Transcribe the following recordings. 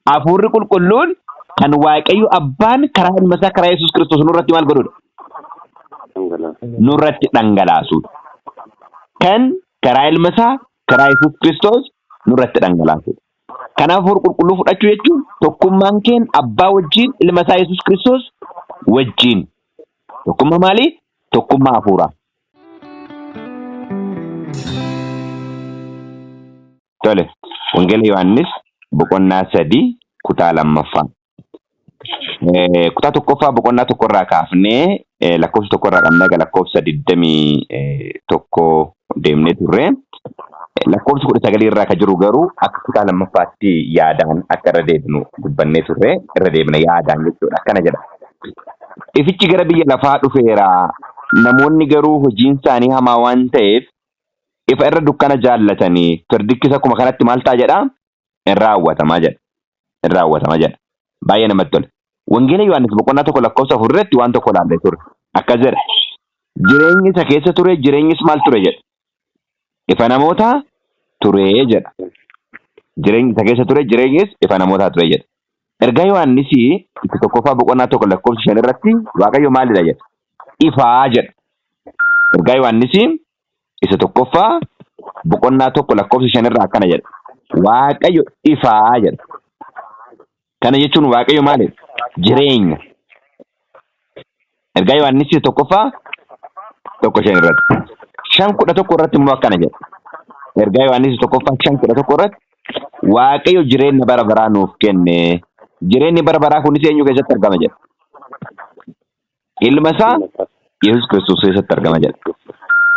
Hafuurri qulqulluun kan Waaqayyo Abbaan karaa Ilma karaa Yesuus Kiristoos nurratti maal godhudha? Nurratti dhangalaasuudha. Kan karaa Ilma karaa Yesuus Kiristoos nurratti dhangalaasuudha. Kanaaf hafuura qulqulluu fudhachuu jechuun tokkummaan keenya Abbaa wajjin Ilma Yesuus Kiristoos wajjin. Tokkummaa maalii? Tokkummaa hafuuraa. Tole, Wangeela Yohaannis boqonnaa 3 kutaa 2. Kutaa 1 boqonnaa 1 irraa kaafnee lakkoofsa 1 irraa qabnee gara lakkoofsa 21 deemnee turre. Lakkoofsa 19 irraa ka jiru garuu akka kutaa 2ffaatti yaadaan akka irra deebinu dubbannee turre, irra deebina yaadaan jechuudha. Akkana jedha. Ifichi gara biyya lafaa dhufeera. Namoonni garuu hojiin isaanii hamaa waan ta'eef ifa irra dukkana jaallatanii firdikkisa akkuma kanatti maal ta'a jedha? Irraa raawwatamaa jedha. Irraa raawwatamaa jedha. Baay'ee namatti tola. Wangeela Yohaannis boqonnaa 1 lakkoofsa 4 irratti waan tokko ilaallee ture. Akkas jedha. Jireenyi isa keessa ture, jireenyis maal ture jedha? Ifa namootaa ture jedha. Jireenyi isa keessa ture, jireenyis ifa namootaa ture jedha. Ergaa Yohaannis itti tokkoffaa boqonnaa 1 lakkoofsa 5 irratti Waaqayyo maalidha jedha? Ifaa jedha. Ergaa Yohaannis isa tokkoffaa boqonnaa 1 lakkoofsa 5 irraa akkana jedha. Waaqayyo ifaa jedha. Kana jechuun Waaqayyo maalidha? Jireenya. Ergaa Yohaannis isa tokkoffaa 1:5 irratti. 5:11 irratti immoo akkana jedha. Ergaa Yohaannis isa tokkoffaa 5:11 irratti Waaqayyo jireenya bara baraa nuuf kenne. Jireenyi bara baraa kunis eenyu keessatti argama jedha? Ilma isaa Yesuus Kiristoos keessatti argama jedha.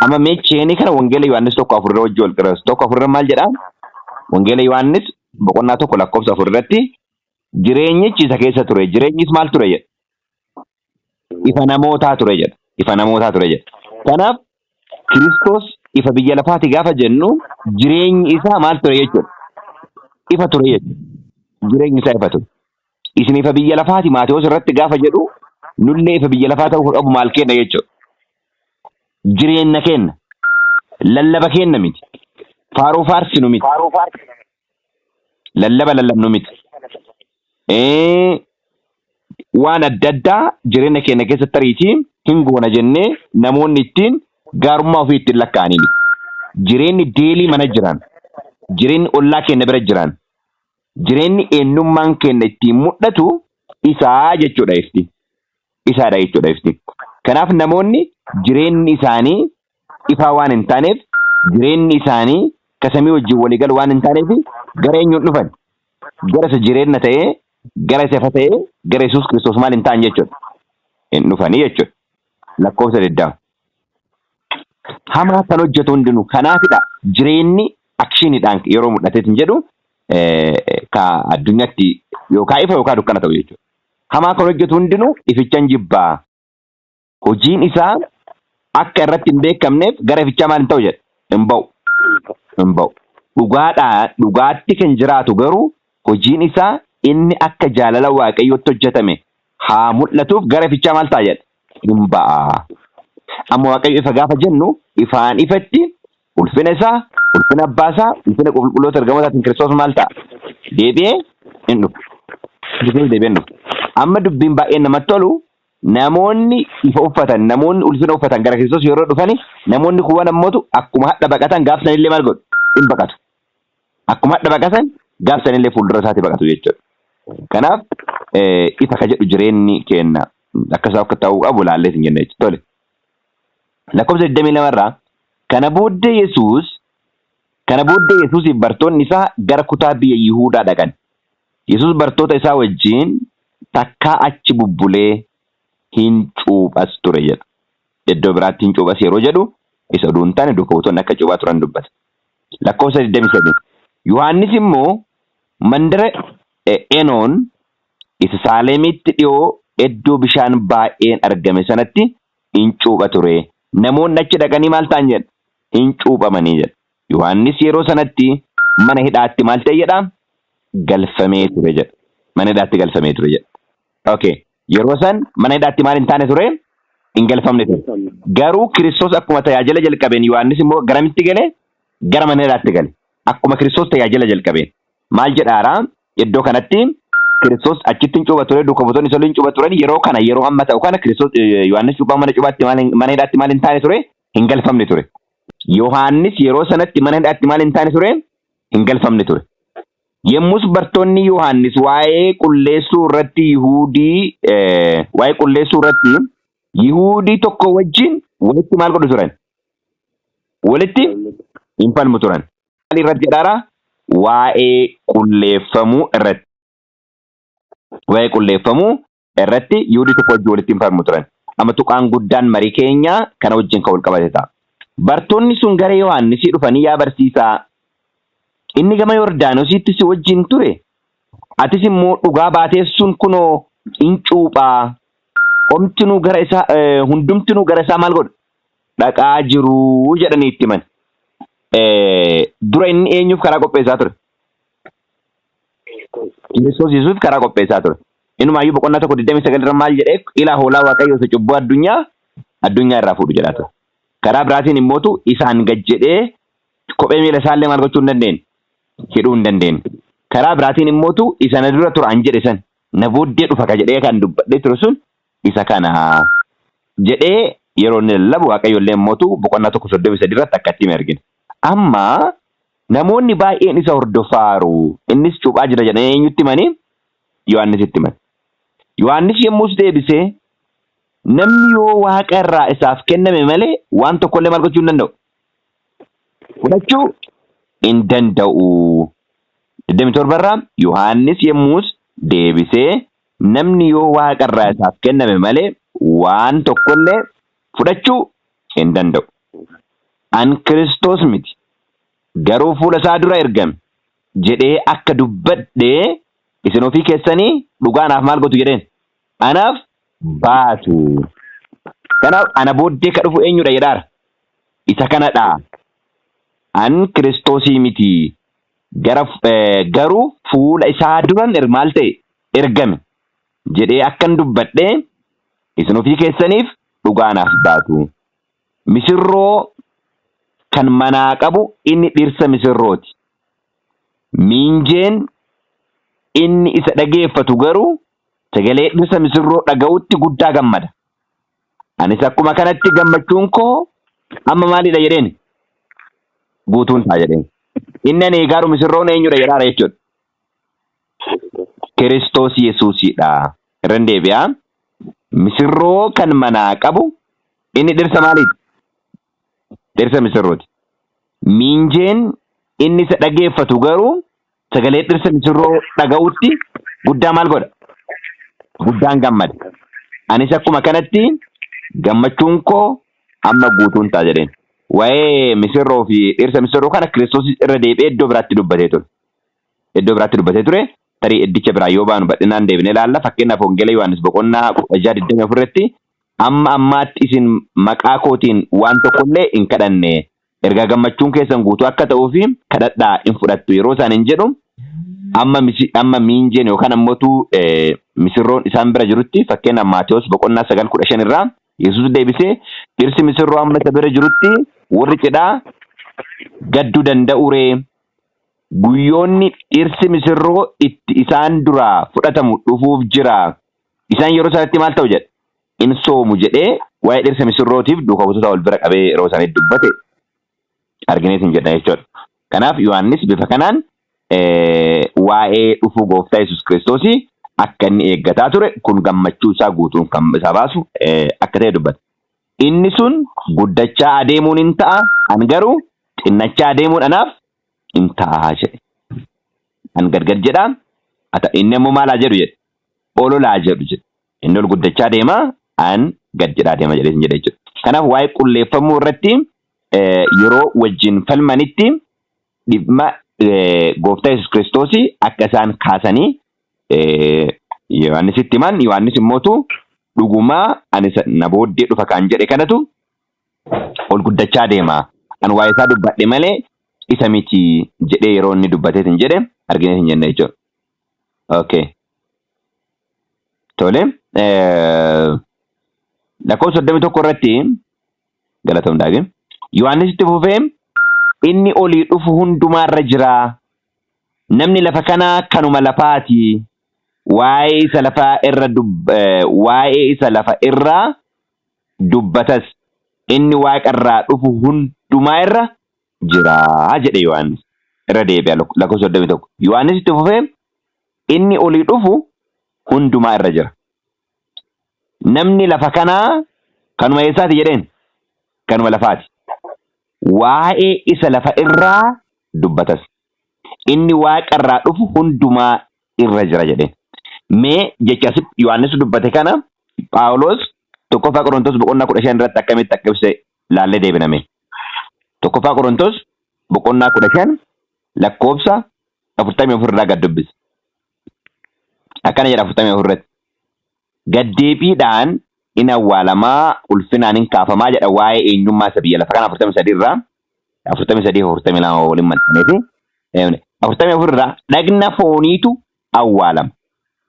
Amma meecheenii kana Wangeela Yohaannis 1:4 wajjin wal qirreessu. 1:4 maal jedha? Wangeela Yohaannis boqonnaa 1 lakkoofsa 4 irratti jireenyichi isa keessa ture. Jireenyis maal ture jedha? Ifa namootaa ture jedha. Ifa namootaa ture jedha. Kanaaf Kiristoos ifa biyya lafaati gaafa jennu jireenyi isaa maal ture jechuudha? Ifa ture jechuudha. Jireenyi isaa ifa ture. Isin ifa biyya lafaati Maatewos irratti gaafa jedhu nullee ifa biyya lafaa ta'uu qabu maal kenna jechuudha? Jireenya kenna. Lallaba kenna miti. Faaruu faarsinu miti. Lallaba lallabnu miti. Waan adda addaa jireenya keenya keessatti ariitii hin goona jennee namoonni ittiin gaarummaa ofii ittiin lakkaa'anii miti. Jireenyi deelii mana jiran. Jireenyi ollaa keenya bira jiran. Jireenyi eenyummaan keenya ittiin mul'atu isaa jechuudha ifti. Isaadha jechuudha ifti. Kanaaf namoonni jireenyi isaanii ifaa waan hin taaneef, jireenyi isaanii kasamii wajjin walii galu waan hin taaneef gara eenyuun dhufan? Gara isa jireenya ta'ee, gara isa ifa ta'ee, gara Yesuus Kiristoos maal hin ta'an jechuudha? Hin dhufanii jechuudha. Lakkoofsa 20. Hamaa kan hojjetu hundinuu kanaafidha. Jireenyi akshiiniidhaan yeroo mul'ateet hin jedhu ka addunyaatti yookaan ifa yookaan dukkana ta'u jechuudha. Hamaa kan hojjetu hundinuu ifichaan jibbaa. Hojiin isaa akka irratti hin beekamneef gara ifichaa maal hin ta'u jedha? Hin ba'u. Hin ba'u. Dhugaatti kan jiraatu garuu hojiin isaa inni akka jaalala Waaqayyootti hojjetame haa mul'atuuf gara ifichaa maal ta'a jedha? Hin ba'a. Amma Waaqayyo ifa gaafa jennu ifaan ifatti ulfina isaa, ulfina abbaa isaa, ulfina qulqulloota ergamootaatiin Kiristoos maal ta'a? Deebi'ee hin dhufu. Deebi'ee hin dhufu. Amma dubbiin baay'een namatti tolu. Namoonni ifa uffatan, namoonni ulfina uffatan gara Kiristoos yeroo dhufani, namoonni kuwwan ammootu akkuma hadha baqatan gaafsanillee maal godhu? Hin baqatu. Akkuma hadha baqatan gaafsanillee fuuldura isaatti baqatu jechuudha. Kanaaf ifa ka jedhu jireenyi keenya akkasuma akka ta'uu qabu laallee hin jenne jechuudha. Tole. Lakkoofsa 22 irraa kana booddee Yesuusiif bartoonni isaa gara kutaa biyya Yihuudaa dhaqan. Yesuus bartoota isaa wajjin takkaa achi bubbulee hin cuuphas ture jedha. Iddoo biraatti hin cuuphas yeroo jedhu isa oduu hin taane duuka buutonni akka cuuphaa turan dubbata. Lakkoofsa 23. Yohaannis immoo mandara Enoon isa Saalemitti dhiyoo iddoo bishaan baay'een argame sanatti hin cuupha ture. Namoonni achi dhaqanii maal ta'an jedha? Hin cuuphamanii jedha. Yohaannis yeroo sanatti mana hidhaatti maal ta'e jedha? Galfamee ture jedha. Mana hidhaatti galfamee ture jedha. Okay. Yeroo san mana hidhaatti maal hin taane ture? Hin galfamne ture. Garuu Kiristoos akkuma tajaajila jalqabeen Yohaannis immoo garamitti gale? Gara mana hidhaatti gale. Akkuma Kiristoos tajaajila jalqabeen. Maal jedhaara? Iddoo kanatti Kiristoos achittiin cuuba ture duuka butoonni soliin cuuba turan yeroo kana yeroo hamma ta'u kana Kiristoos Yohaannis cuuphaa mana cuuphaatti mana hidhaatti maal hin taane ture hin galfamne ture. Yohaannis yeroo sanatti mana hidhaatti maal hin taane ture hin galfamne ture. Yemmus bartoonni Yohaannis waa'ee qulleessuu irratti Yihuudii tokko wajjin walitti maal godhu turan? Walitti hin falmu turan. Maal irratti jedhaara? Waa'ee qulleeffamuu irratti. Waa'ee qulleeffamuu irratti Yihuudii tokko wajjin walitti hin falmu turan. Amma tuqaan guddaan marii keenya kana wajjin kan wal qabate ta'a. Bartoonni sun gara Yohaannisii dhufanii yaa barsiisaa inni gama Yordaanositti si wajjin ture. Atis immoo dhugaa baateessuun kunoo hin cuuphaa. Homtinuu gara isaa hundumtinuu gara isaa maal godhu? Dhaqaa jiru jedhanii itti himan. Dura inni eenyuuf karaa qopheessaa ture? Kiristoos Yesuuf karaa qopheessaa ture. Inumaayyuu boqonnaa 1:29 irra maal jedhee ilaa hoolaa Waaqayyoo isa cubbuu addunyaa irraa fuudhu jedhaa ture. Karaa biraatiin immootu isaan gad jedhee kophee miila isaallee maal gochuu hin dandeenye? Hidhuu hin dandeenye. Karaa biraatiin immootu isa na dura turaan jedhe san na booddee dhufa ka jedhee kan dubbadhee ture sun isa kana jedhee yeroo inni lallabu Waaqayyoollee immootu boqonnaa 1:33 irratti akkatti hime argina. Amma namoonni baay'een isa hordofaaru innis cuuphaa jira jedhanii eenyutti himanii? Yohaannisitti himan. Yohaannis yemmus deebisee namni yoo Waaqa irraa isaaf kenname malee waan tokkollee maal gochuu hin danda'u? Fudhachuu hin danda'u. 27 irraa Yohaannis yemmus deebisee namni yoo Waaqa irraa isaaf kenname malee waan tokkollee fudhachuu hin danda'u. An Kiristoos miti garuu fuula isaa dura ergame jedhee akka dubbadhee isin ofii keessanii dhugaanaaf maal gootu jedheen? Anaaf baatu. Kanaaf ana booddee ka dhufu eenyudha jedhaara? Isa kanadha. An Kiristoosii miti garuu fuula isaa duran maal ta'e ergame jedhee akkan dubbadhee isin ofii keessaniif dhugaanaaf baatu. Misirroo kan manaa qabu inni dhirsa misirrooti. Miinjeen inni isa dhageeffatu garuu sagalee dhirsa misirroo dhaga'utti guddaa gammada. Anis akkuma kanatti gammachuun koo amma maalidha jedheen? Guutuun ta'a jedheen. Inni ani gaaru misirroon eenyudha jedhaara jechuudha. Kiristoos Yesuusidha. Irran deebi'aa. Misirroo kan manaa qabu inni dhirsa maaliiti? Dhirsa misirrooti. Miinjeen inni isa dhageeffatu garuu sagalee dhirsa misirroo dhaga'utti guddaa maal godha? Guddaan gammada. Anis akkuma kanatti gammachuun koo amma guutuun ta'a jedheen. Waa'ee misirroo fi dhirsa misirroo kana Kiristoos irra deebi'ee iddoo biraatti dubbatee ture. Iddoo biraatti dubbatee ture. Tarii iddicha biraa yoo baanu bal'inaan deebinee ilaalla. Fakkeenyaaf Wangeela Yohaannis boqonnaa 6:24 irratti amma ammaatti isin maqaa kootiin waan tokkollee hin kadhanne erga gammachuun keessan guutuu akka ta'uufi kadhadhaa hin fudhattu yeroo isaan hin jedhu amma miinjeen yookaan ammootu misirroon isaan bira jirutti fakkeenyaaf Maatewos boqonnaa 9:15 irraa Yesuus deebisee dhirsi misirroo amma isa bira jirutti warri cidhaa gadduu danda'u ree? Guyyoonni dhirsi misirroo itti isaan duraa fudhatamu dhufuuf jira. Isaan yeroo sanatti maal ta'u jedhe? In soomu jedhee waa'ee dhirsa misirrootiif duuka buutota wal bira qabee yeroo isaaniitti dubbate arginees hin jedha jechuudha. Kanaaf Yohaannis bifa kanaan waa'ee dhufuu gooftaa Yesuus Kiristoosii akka inni eeggataa ture kun gammachuu isaa guutuun kan isaa baasu akka ta'e dubbata. Inni sun guddachaa adeemuun hin ta'a. An garuu xinnachaa adeemuun anaaf hin ta'a jedhe. An gargar jedha. Inni ammoo maalaa jedhu jedhe? Ololaa jedhu jedhe. Inni ol guddachaa deema. An gad jedhaa deema jedhee hin jedhe jechuudha. Kanaaf waa'ee qulleeffamuu irratti yeroo wajjin falmanitti dhimma gooftaa Yesuus Kiristoosii akka isaan kaasanii Yohaannisitti himan. Yohaannis immootu dhugumaa ani na booddee dhufa kan jedhe kanatu ol guddachaa deema. An waa'ee isaa dubbadhe malee isa miti jedhee yeroo inni dubbatee hin jedhe arginee hin jenne jechuudha. Okay. Tole. Lakkoofsa 31 irratti galatoom daagin. Yohaannisitti fufee inni olii dhufu hundumaarra jira. Namni lafa kanaa kanuma lafaati. waa'ee isa lafa irraa dubbatas inni waaqarraa dhufu hundumaa irra jira jedhe Yohaannis. Irra deebi'a lakkoofsa 21. Yohaannis itti fufee inni olii dhufu hundumaa irra jira. Namni lafa kanaa kanuma eessaati jedheen? Kanuma lafaati. Waa'ee isa lafa irraa dubbatas inni waaqarraa dhufu hundumaa irra jira jedheen. Mee jecha Yohaannis dubbate kana Phaawulos tokkoffaa Qorontos boqonnaa 15 irratti akkamitti akka ibse laallee deebiname. Tokkoffaa Qorontos boqonnaa 15 lakkoofsa 44 irraa gad dubbise. Akkana jedha 44 irratti. Gaddeebiidhaan in awwaalamaa ulfinaan in kaafamaa jedha waa'ee eenyummaa isa biyya lafa kana 43 irraa 42 waliin maxxaneeti. 44 irraa dhagna fooniitu awwaalama.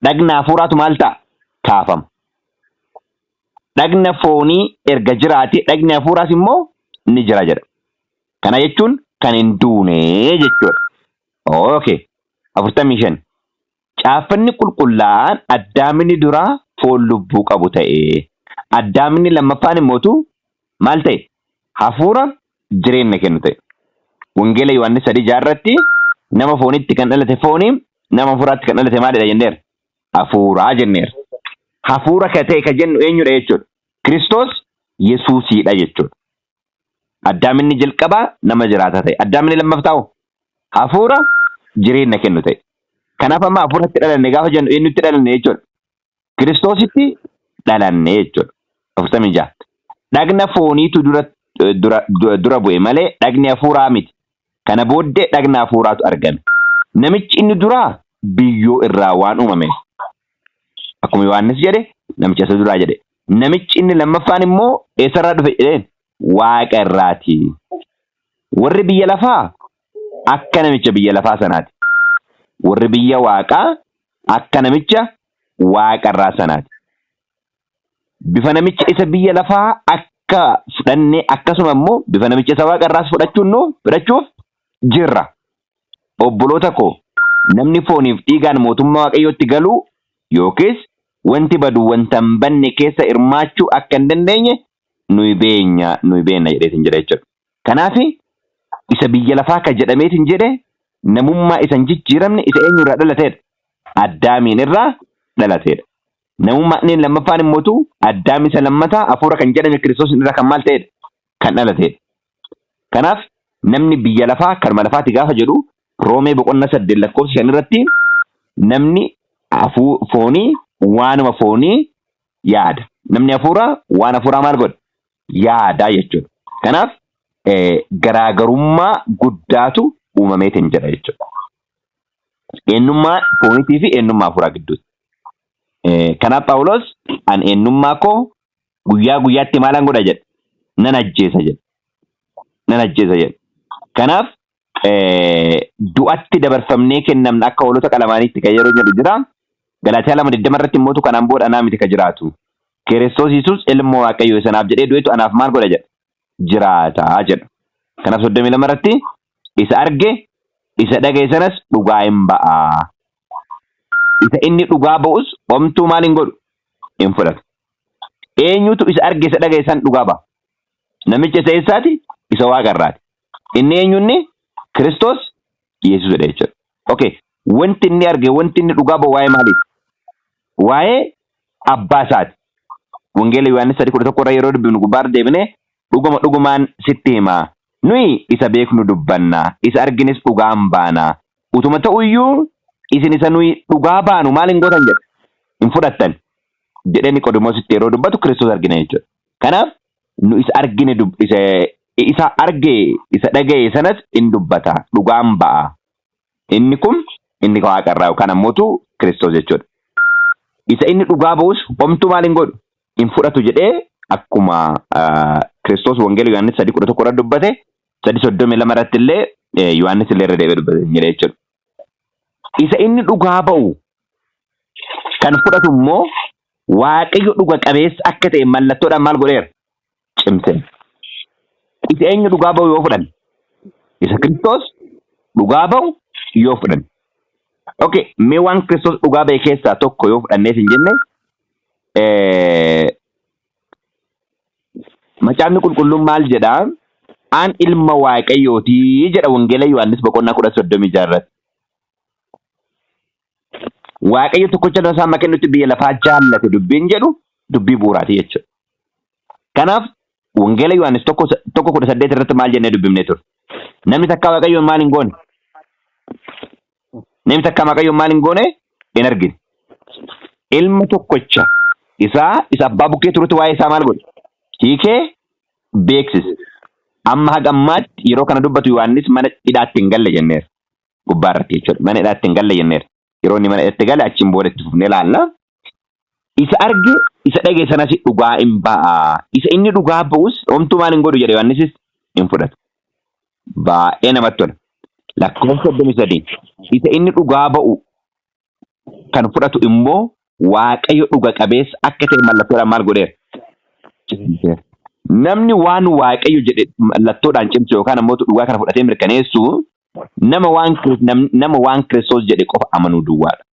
Dhagna hafuuraatu maal ta'a? Kaafama. Dhagna foonii erga jiraate dhagni hafuuraas immoo ni jira jedha. Kana jechuun kan hin duune jechuudha. Okay. 45. Caaffanni qulqullaa'aan Addaamni duraa foon lubbuu qabu ta'e. Addaamni lammaffaan immoo maal ta'e? Hafuura jireenya kennu ta'e. Wangeela Yohaannis 3 irratti nama foonitti kan dhalate foonii, nama hafuuraatti kan dhalate maalidha jenneera? Hafuuraa jenneera. Hafuura ka ta'e ka jennu eenyudha jechuudha? Kiristoos Yesuusiidha jechuudha. Addaamni jalqabaa nama jiraata ta'e. Addaamni lammaffaa hafuura jireenya kennu ta'e. Kanaaf amma hafuuratti dhalanne gaafa jennu eenyutti dhalanne jechuudha? Kiristoositti dhalanne jechuudha. 46. Dhagna fooniitu dura bu'e malee dhagni hafuuraa miti. Kana booddee dhagna hafuuraatu argame. Namichi inni duraa biyyoo irraa waan uumame. Akkuma Yohaannis jedhe namicha isa duraa jedhe. Namichi inni lammaffaan immoo eessarraa dhufe jedheen? Waaqa irraati. Warri biyya lafaa akka namicha biyya lafaa sanaati. Warri biyya waaqaa akka namicha waaqa irraa sanaati. Bifa namicha isa biyya lafaa akka fudhanne akkasuma immoo bifa namicha isa waaqa irraas fudhachuuf jirra. Obboloota koo namni fooniif dhiigaan mootummaa Waaqayyootti galuu yookiis wanti badu wanta hin banne keessa hirmaachuu akka hin dandeenye nuyi beenna jedheetiin jedha jechuudha. Kanaaf isa biyya lafaa ka jedhameetiin jedhe namummaa isa hin jijjiiramne isa eenyurraa dhalateedha? Addaamiin irraa dhalateedha. Namummaa inni lammaffaan immoo Addaam isa lammataa hafuura kan jedhame Kiristoos irraa kan maal ta'edha? Kan dhalateedha. Kanaaf namni biyya lafaa kanuma lafaati gaafa jedhu Roomee boqonnaa 8 lakkoofsa 5 irratti namni foonii waanuma foonii yaada. Namni hafuuraa waan hafuuraa maal godha? Yaada jechuudha. Kanaaf garaagarummaa guddaatu uumameetiin jira jechuudha. Eenyummaa fooniitii fi eenyummaa hafuuraa gidduutti. Kanaaf Phaawulos an eenyummaa koo guyyaa guyyaatti maalan godha jedha? Nan ajjeesa jedha. Kanaaf du'atti dabarfamnee kennamna akka hoolota qalamaaniitti kan yeroo jedhu jira. Galaatiyaa 2:20 irratti immoo kanaan booda anaa miti ka jiraatu. Kiristoos Yesuus ilma Waaqayyoo sanaaf jedhee du'eetu anaaf maal godha jedha? Jiraataa jedha. Kanaaf 32 irratti isa arge isa dhagaye sanas dhugaa hin ba'a. Isa inni dhugaa ba'us homtuu maal hin godhu? Hin fudhatu. Eenyutu isa arge isa dhagaye san dhugaa ba'a? Namicha isa eessaati? Isa waaqarraati. Inni eenyunni? Kiristoos Yesuusidha jechuudha. Okay. Wanti inni arge wanti inni dhugaa ba'u waa'ee maaliiti? Waa'ee abbaa isaati. Wangeela Yohaannis 3:11 irra yeroo dubbifnu gubbaarra deebinee dhugumaan sitti himaa. Nuyi isa beeknu dubbanna. Isa argines dhugaan baana. Utuma ta'uyyuu isin isa nuyi dhugaa baanu maal hin gootan jedha? Hin fudhattan. Jedhee Niqoodemoositti yeroo dubbatu Kiristoos argina jechuudha. Kanaaf nu isa argine isa arge isa dhagaye sanas in dubbata. Dhugaan ba'a. Inni kun inni waaqarraa yookaan ammoo Kiristoos jechuudha. Isa inni dhugaa ba'us homtuu maal hin godhu? Hin fudhatu jedhee akkuma Kiristoos wangeela Yohaannis 3:11 irra dubbate 3:32 irratti illee Yohaannis illee irra deebi'ee dubbate jechuudha. Isa inni dhugaa ba'u kan fudhatu immoo Waaqayyo dhuga qabeessa akka ta'e mallattoodhaan maal godheera? Cimse. Isa eenyu dhugaa ba'u yoo fudhan? Isa Kiristoos dhugaa ba'u yoo fudhan. Okay, mee waan Kiristoos dhugaa ba'e keessaa tokko yoo fudhanneef hin jenne macaafni qulqulluun maal jedhaa? Aan ilma waaqayyootii jedha wangeela Yohaannis boqonnaa 10:36 irratti. Waaqayyo tokkicha isaa amma kennutti biyya lafaa jaallate dubbiin jedhu dubbii bu'uuraati jechuudha. Kanaaf wangeela Yohaannis 1:18 irratti maal jennee dubbifnee ture? Namni takka waaqayyoon maal hin goone? Namni takka waaqayyoon maal hin goone? Hin argine. Ilma tokkicha isa abbaa bukkee turutti waa'ee isaa maal godhe? Hiikee beeksise. Amma haga ammaatti yeroo kana dubbatu Yohaannis mana hidhaatti hin galle jenneera. Gubbaa irratti jechuudha. Mana hidhaatti hin galle jenneera. Yeroo inni mana hidhaatti gale achiin booda itti fufnee ilaalla. Isa arge isa dhage sanas dhugaa hin ba'a. Isa inni dhugaa ba'us homtuu maal hin godhu jedhe Yohaannisis hin fudhatu. Baay'ee namatti tola. Lakkoofsa 33. Isa inni dhugaa ba'u kan fudhatu immoo Waaqayyo dhuga qabeessa akka ta'e mallattoodhaan maal godheera? Namni waan Waaqayyo jedhe mallattoodhaan cimsu yookaan ammoo dhugaa kana fudhatee mirkaneessu nama waan Kiristoos jedhe qofa amanuu duwwaadha.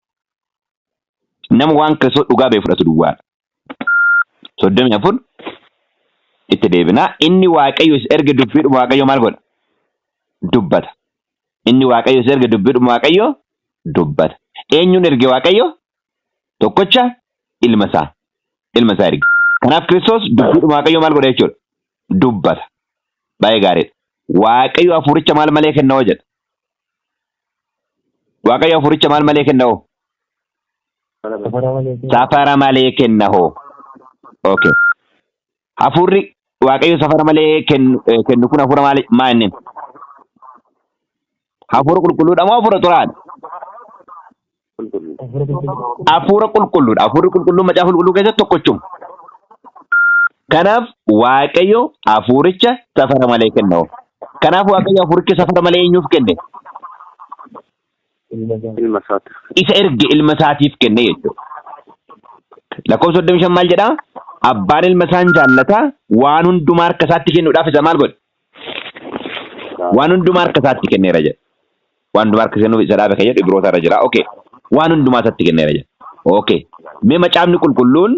Nama waan Kiristoos dhugaa ba'e fudhatu duwwaadha. 34 itti deebinaa inni Waaqayyo isa erge dubbiidhuma Waaqayyo maal godha? Dubbata. Inni Waaqayyo isa erge dubbiidhuma Waaqayyo dubbata. Eenyuun erge Waaqayyo? Tokkicha ilma isaa erge. Kanaaf Kiristoos dubbiidhuma Waaqayyo maal godha jechuudha? Dubbata. Baay'ee gaariidha. Waaqayyo hafuuricha maal malee kenna hoo jedha? Waaqayyo hafuuricha maal malee kenna hoo? Safara malee kenna hoo? Okay. Hafuurri Waaqayyo safara malee kennu kun hafuura maal inni? Hafuura qulqulluudha moo hafuura xuraadha? Hafuura qulqulluudha. Hafuurri qulqulluun macaafa qulqulluu keessatti tokkochuma. Kanaaf Waaqayyo hafuuricha safara malee kenna hoo? Kanaaf Waaqayyo hafuuricha safara malee eenyuuf kenne? Isa erge ilma isaatiif kenne jechuudha. Lakkoofsa 35 maal jedhaa? Abbaan ilma isaa jaallata waan hundumaa harka isaatti kennuudhaaf isa maal godhe? Waan hundumaa harka isaatti kenneera jedha. Waan hundumaa harka kennuuf isa dhaabe kan jedhu Ibroota irra jira. Okay. Waan hundumaa isaatti kenneera jedha. Okay. Mee macaafni qulqulluun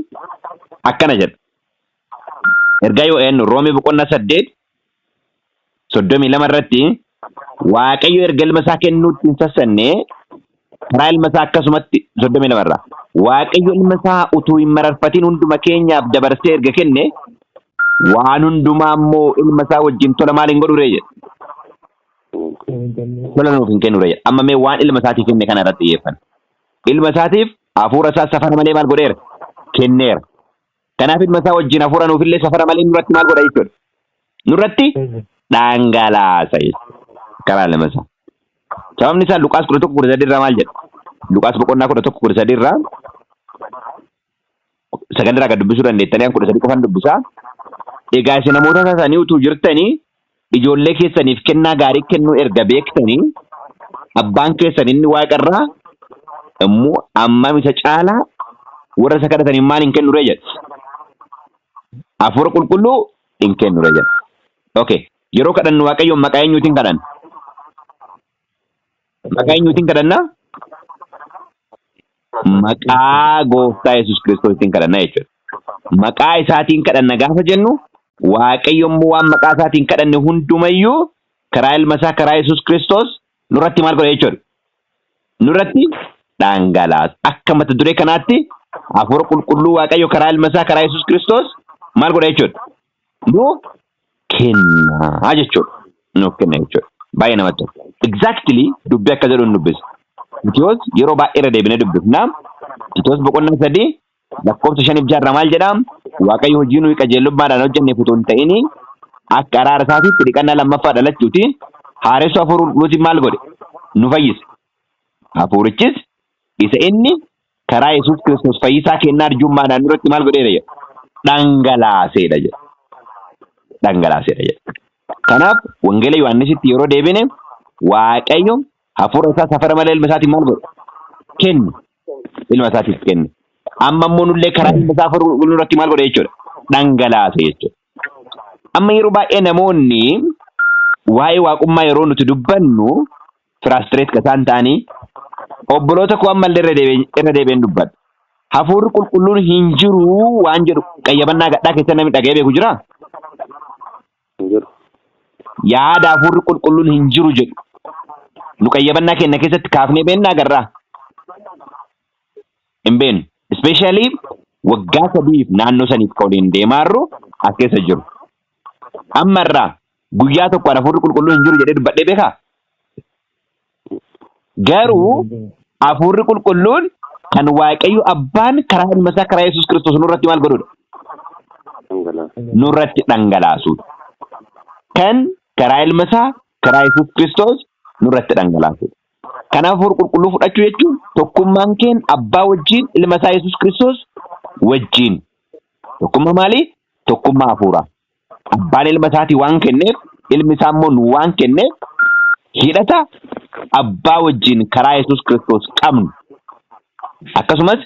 akkana jedha. Ergaa yoo eenyu Roomee boqonnaa 8:32 irratti Waaqayyo erga ilma isaa kennuutti hin sassanne karaa ilma isaa akkasumatti 32 irraa Waaqayyo ilma isaa utuu hin mararfatiin hunduma keenyaaf dabarsee erga kenne waan hundumaa immoo ilma isaa wajjin tola maal hin godhure jedha. Tola nuuf hin kennure jedha. Amma mee waan ilma isaatiif kenne kana irratti xiyyeeffanna. Ilma isaatiif hafuura isaa safara malee maal godheera? Kenneera. Kanaaf ilma isaa wajjin hafuura nuufillee safara malee nurratti maal godha jechuudha? Nurratti dhangalaasa karaa ilma isaa. Sababni isaa Luqaas 11:13 irraa maal jedha? Luqaas boqonnaa 11:13 irraa sagantaa gad dubbisuu dandeettanii 13 qofaan dubbisaa. Egaa isin namoota taatanii utuu jirtanii ijoollee keessaniif kennaa gaarii kennuu erga beektanii abbaan keessan inni waaqarraa immoo ammam isa caalaa warra isa kadhataniif maal hin kennure jedha? Hafuura qulqulluu hin kennure jedha. Okay. Yeroo kadhannu Waaqayyoon maqaa eenyuutiin kadhanna? Maqaa eenyuutiin kadhanna? Maqaa Gooftaa Yesuus Kiristoosiin kadhanna jechuudha. Maqaa isaatiin kadhanna gaafa jennu Waaqayyo immoo waan maqaa isaatiin kadhanne hundumayyuu karaa ilma isaa karaa Yesuus Kiristoos nurratti maal godha jechuudha? Nurratti dhangalaasa. Akka mata duree kanaatti hafuura qulqulluu Waaqayyo karaa ilma isaa karaa Yesuus Kiristoos maal godha jechuudha? Nu kenna jechuudha. Nu kenna jechuudha. Baay'ee namatti tola. Exactly dubbii akka jedhu dubbisa. Titoos yeroo baay'ee irra deebinee dubbifna. Titoos boqonnaa 3 lakkoofsa 5-6 maal jedhaa? Waaqayyo hojii nuyi qajeelummaadhaan hojjenneef utuu hin ta'in akka araara isaatiitti dhiqannaa lammaffaa dhalachuuti haaressu hafuura qulqulluutiin maal godhe? Nu fayyise. Hafuurichis isa inni karaa Yesuus Kiristoos fayyisaa kennaa arjummaadhaan duratti maal godheera jedha? Dhangalaaseedha jedha. Dhangalaaseedha jedha. Kanaaf wangeela Yohaannisitti yeroo deebine Waaqayyo hafuura isaa safara malee ilma isaatiin maal godhe? Kenne. Ilma isaatiif kenne. Amma immoo nullee karaa ilma isaa hafuura qulqulluu irratti maal godhe jechuudha? Dhangalaase jechuudha. Amma yeroo baay'ee namoonni waa'ee waaqummaa yeroo nuti dubbannu firaastireet kan isaan ta'anii obboloota koo amma irra deebiin dubbadha. Hafuurri qulqulluun hin jiru waan jedhu qayyabannaa gadhaa keessa namni dhaga'ee beeku jira. Yaada hafuurri qulqulluun hin jiru jedhu nu qayyabannaa keenya keessatti kaafnee beennaa agarraa. Hin beenu. Especially waggaa sadiif naannoo saniif ka'uudhaan deemaarru as keessa jiru. Amma irraa guyyaa tokko hafuurri qulqulluun hin jiru jedhee dubbadhee beekaa? Garuu hafuurri qulqulluun kan Waaqayyo Abbaan karaa Ilma isaa karaa Yesuus Kiristoos nurratti maal godhudha? Nurratti dhangalaasuudha. Kan karaa Ilma isaa karaa Yesuus Kiristoos nurratti dhangalaasuudha. Kanaaf hafuura qulqulluu fudhachuu jechuun tokkummaan keenya Abbaa wajjin Ilma isaa Yesuus Kiristoos wajjin. Tokkummaa maalii? Tokkummaa hafuuraa. Abbaan Ilma isaatii waan kenneef Ilmi isaa immoo nu waan kenneef hidhata Abbaa wajjin karaa Yesuus Kiristoos qabnu. Akkasumas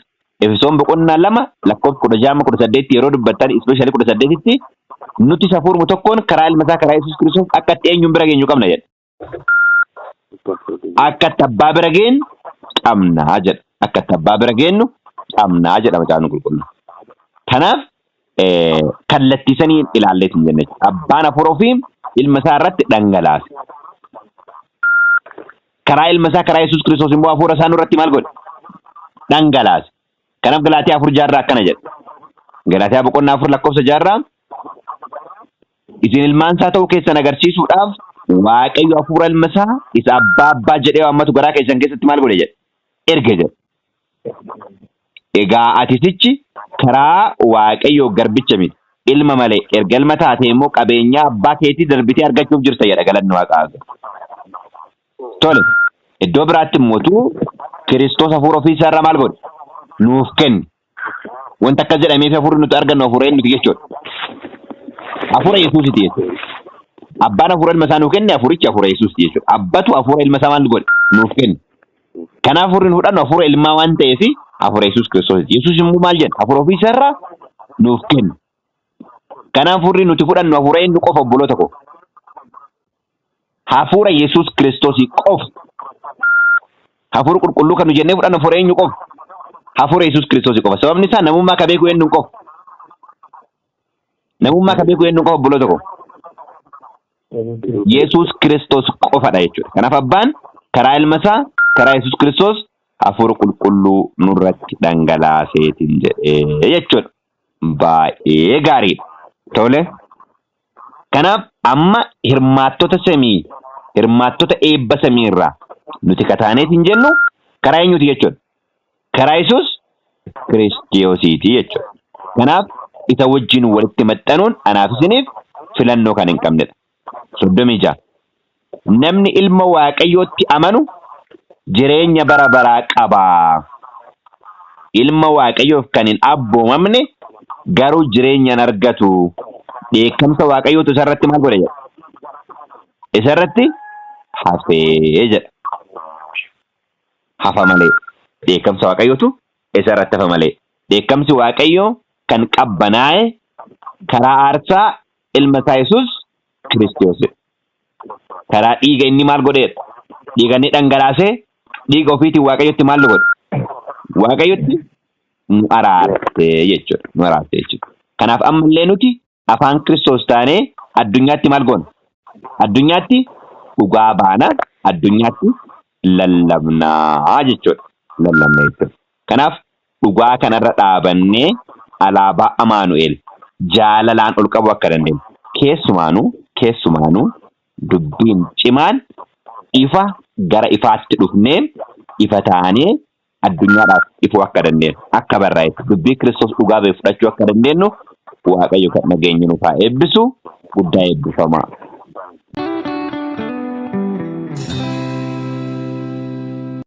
Efesoon boqonnaa 2 lakkoofsa 16-18 yeroo dubbattan especially 18tti nuti hafuuruma tokkoon karaa Ilma isaa karaa Yesuus Kiristoos akka itti eenyuun bira geenyu qabna jedha. Akka abbaa bira geenyu qabna jedha. Akka abbaa bira geenyu qabna jedha Macaafni Qulqulluun. Kanaaf kallattiisanii ilaallee hin jenne. Abbaan hafuura ofii Ilma isaa irratti dhangalaase. Karaa Ilma isaa karaa Yesuus Kiristoos immoo hafuura isaa nurratti maal godhe? Dhangalaase. Kanaaf Galaatiyaa 4:6 akkana jedha. Galaatiyaa boqonnaa 4 lakkoofsa 6 isin ilmaan isaa ta'uu keessan agarsiisuudhaaf Waaqayyo hafuura Ilma isaa isa abbaa jedhee waammatu garaa keessan keessatti maal godhe jedha? Erge jedha. Egaa atisichi karaa Waaqayyo garbicha miti. Ilma malee erga ilma taate immoo qabeenyaa abbaa keetii darbitee argachuuf jirta jedha galanni Waaqaa. Tole. Iddoo biraatti immoo Kiristoos hafuura ofii isaa irraa maal godhe? Nuuf kenne. Wanta akkas jedhameef hafuurri nuti argannu hafuura eenyuti jechuudha. Hafuura Yesuusiti jechuudha. Abbaan hafuura Ilma isaa nuuf kenne hafuurichi hafuura Yesuusiti jechuudha. Abbatu hafuura Ilma isaa maal godhe? Nuuf kenne. Kanaaf hafuurri nu fudhannu hafuura Ilmaa waan ta'eef hafuura Yesuus Kiristoositi. Yesuus immoo maal jedha? Hafuura ofii isaa irraa nuuf kenne. Kanaaf hafuurri nuti fudhannu hafuura eenyu qofa obboloota koo? Hafuura Yesuus Kiristoosii qofa. Hafuura qulqulluu kan nu jennee fudhannu hafuura eenyu qofa? Hafuura Yesuus Kiristoosii qofa. Sababni isaa namummaa ka beeku eenyu qofa? Namummaa ka beeku eenyu qofa obboloota koo? Yesuus Kiristoos qofadha jechuudha. Kanaaf abbaan karaa Ilma isaa karaa Yesuus Kiristoos hafuura qulqulluu nurratti dhangalaaseetiin jedhee jechuudha. Baay'ee gaariidha. Tole. Kanaaf amma hirmaattota eebba samii irraa nuti kataaneetiin jennu karaa eenyuti jechuudha? Karaa Yesuus Kiristoosiiti jechuudha. Kanaaf isa wajjin walitti maxxanuun anaaf isiniif filannoo kan hin qabnedha. 36. Namni Ilma Waaqayyootti amanu jireenya bara baraa qaba. Ilma Waaqayyoof kan hin abboomamne garuu jireenya hin argatu. Dheekkamsa Waaqayyootu isarratti maal godhe jedha? Isarratti hafee jedha. Hafa malee. Dheekkamsa Waaqayyootu isarratti hafa malee. Dheekkamsi Waaqayyoo kan qabbanaa'e karaa aarsaa Ilma isaa Yesuus Kiristoos. Karaa dhiiga inni maal godheedha? Dhiiga inni dhangalaasee dhiiga ofiitiin Waaqayyotti maal godhe? Waaqayyotti nu araarte jechuudha. Nu araarte jechuudha. Kanaaf ammallee nuti afaan Kiristoos taanee addunyaatti maal goona? Addunyaatti dhugaa baana. Addunyaatti lallabnaa jechuudha. Lallabna jechuudha. Kanaaf dhugaa kanarra dhaabannee alaabaa Amaanu'el jaalalaan ol qabu akka dandeenyu. Keessumaanuu dubbiin cimaan ifa gara ifaatti dhufnee ifa taanee addunyaadhaaf ifuu akka dandeenyu. Akka barraa'etti dubbii Kiristoos dhugaa ba'e fudhachuu akka dandeenyu Waaqayyo kan nageenyi nuuf haa eebbisu. Guddaa eebbifamaa.